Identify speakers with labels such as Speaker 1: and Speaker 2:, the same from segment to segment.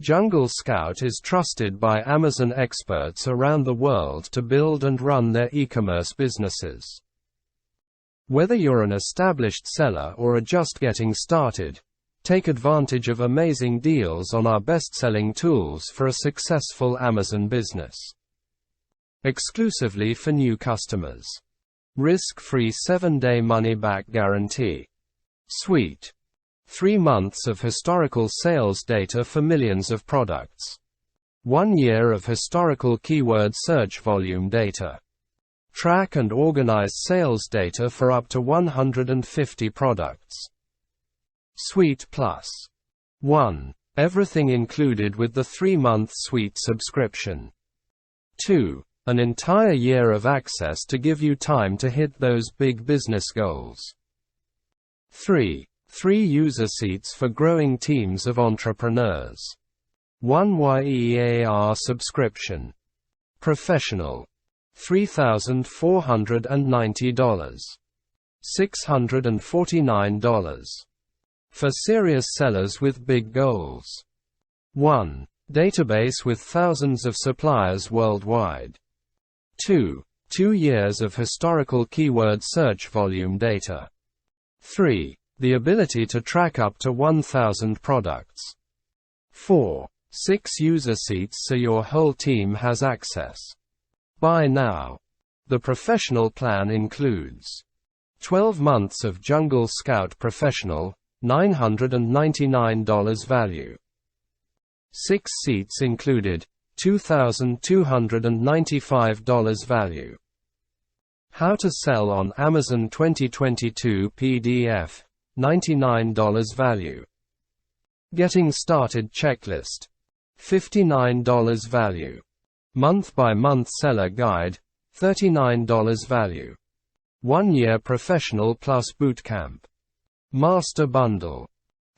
Speaker 1: Jungle Scout is trusted by Amazon experts around the world to build and run their e-commerce businesses. Whether you're an established seller or are just getting started, take advantage of amazing deals on our best-selling tools for a successful Amazon business. Exclusively for new customers. Risk-free 7-day money-back guarantee. Suite. 3 months of historical sales data for millions of products. 1 year of historical keyword search volume data. Track and organize sales data for up to 150 products. Suite Plus. 1. Everything included with the 3-month Suite subscription. 2. An entire year of access to give you time to hit those big business goals. 3. 3 user seats for growing teams of entrepreneurs. 1 YEAR subscription. Professional. $3,490. $649. For serious sellers with big goals. 1. Database with thousands of suppliers worldwide. 2. 2 years of historical keyword search volume data. 3. The ability to track up to 1,000 products. 4. 6 user seats so your whole team has access. Buy now. The professional plan includes 12 months of Jungle Scout Professional, $999 value. 6 seats included, $2,295 value. How to sell on Amazon 2022 PDF, $99 value. Getting started checklist, $59 value. Month-by-month seller guide, $39 value. 1 year professional plus bootcamp. Master bundle,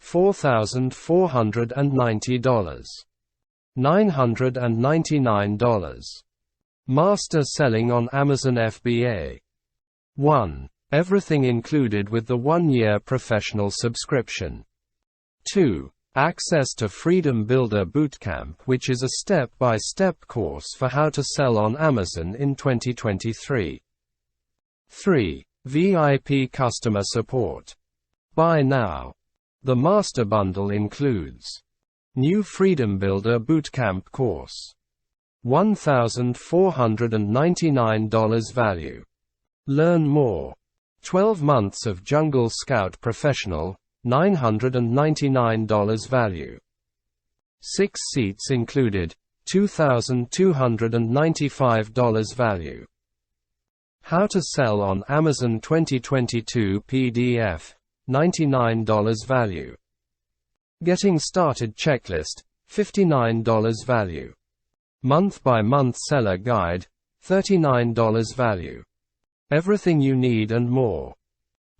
Speaker 1: $4,490. $999. Master selling on Amazon FBA. 1. Everything included with the 1 year professional subscription. 2. Access to Freedom Builder Bootcamp, which is a step-by-step course for how to sell on Amazon in 2023. 3. VIP customer support. Buy now. The Master Bundle includes new Freedom Builder Bootcamp course. $1,499 value. Learn more. 12 months of Jungle Scout Professional, $999 value. 6 seats included, $2,295 value. How to sell on Amazon 2022 PDF, $99 value. Getting started checklist, $59 value. Month-by-month seller guide, $39 value. Everything you need and more.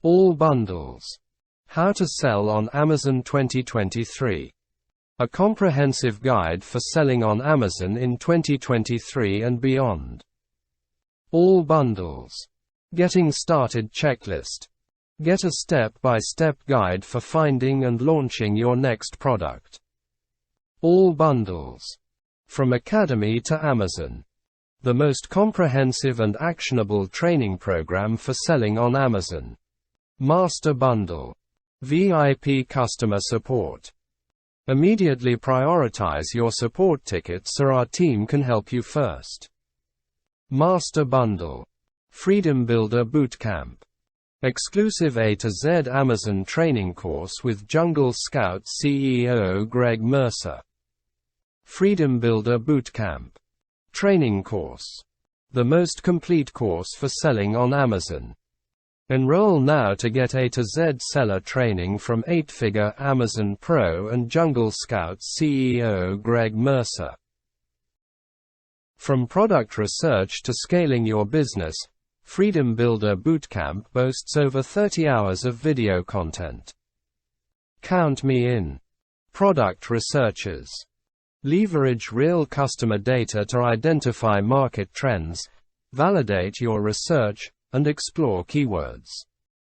Speaker 1: All bundles. How to sell on Amazon 2023. A comprehensive guide for selling on Amazon in 2023 and beyond. All bundles. Getting started checklist. Get a step-by-step guide for finding and launching your next product. All bundles. From Academy to Amazon. The most comprehensive and actionable training program for selling on Amazon. Master Bundle. VIP customer support. Immediately prioritize your support tickets so our team can help you first. Master Bundle. Freedom Builder Bootcamp. Exclusive A to Z Amazon training course with Jungle Scout CEO Greg Mercer. Freedom Builder Bootcamp. Training course. The most complete course for selling on Amazon. Enroll now to get A to Z seller training from 8-figure Amazon Pro and Jungle Scout CEO Greg Mercer. From product research to scaling your business, Freedom Builder Bootcamp boasts over 30 hours of video content. Count me in. Product researchers. Leverage real customer data to identify market trends, validate your research, and explore keywords.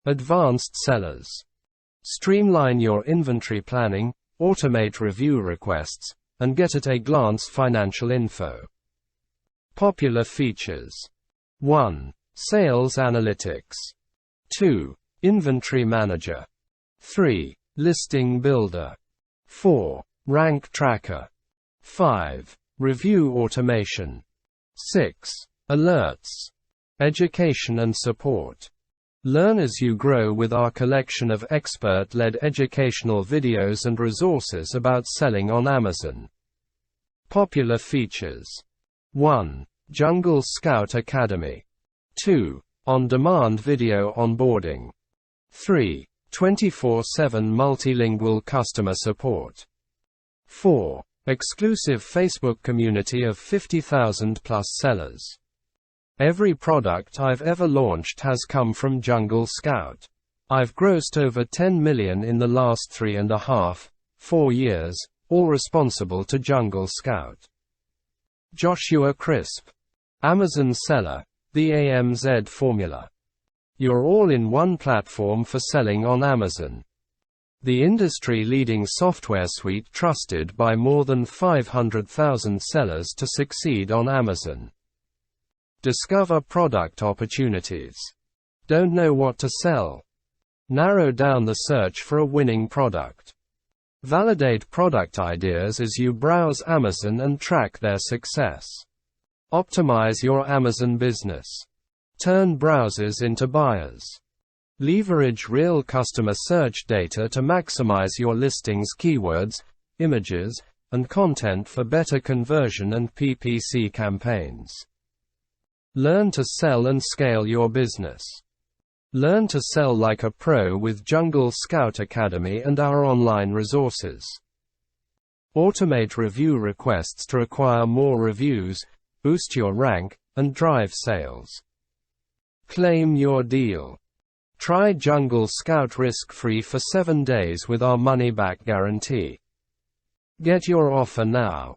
Speaker 1: Advanced sellers. Streamline your inventory planning, automate review requests, and get at a glance financial info. Popular features: 1. Sales Analytics. 2. Inventory Manager. 3. Listing Builder. 4. Rank Tracker. 5. Review Automation. 6. Alerts. Education and support. Learn as you grow with our collection of expert-led educational videos and resources about selling on Amazon. Popular features: 1. Jungle Scout Academy. 2. On-demand video onboarding. 3. 24/7 multilingual customer support. 4. Exclusive Facebook community of 50,000 plus sellers. Every product I've ever launched has come from Jungle Scout. I've grossed over 10 million in the last 3.5-4 years, all responsible to Jungle Scout. Joshua Crisp. Amazon Seller, the AMZ formula. Your all-in-one platform for selling on Amazon. The industry-leading software suite trusted by more than 500,000 sellers to succeed on Amazon. Discover product opportunities. Don't know what to sell? Narrow down the search for a winning product. Validate product ideas as you browse Amazon and track their success. Optimize your Amazon business. Turn browsers into buyers. Leverage real customer search data to maximize your listings' keywords, images, and content for better conversion and PPC campaigns. Learn to sell and scale your business. Learn to sell like a pro with Jungle Scout Academy and our online resources. Automate review requests to acquire more reviews, boost your rank, and drive sales. Claim your deal. Try Jungle Scout risk-free for 7 days with our money-back guarantee. Get your offer now.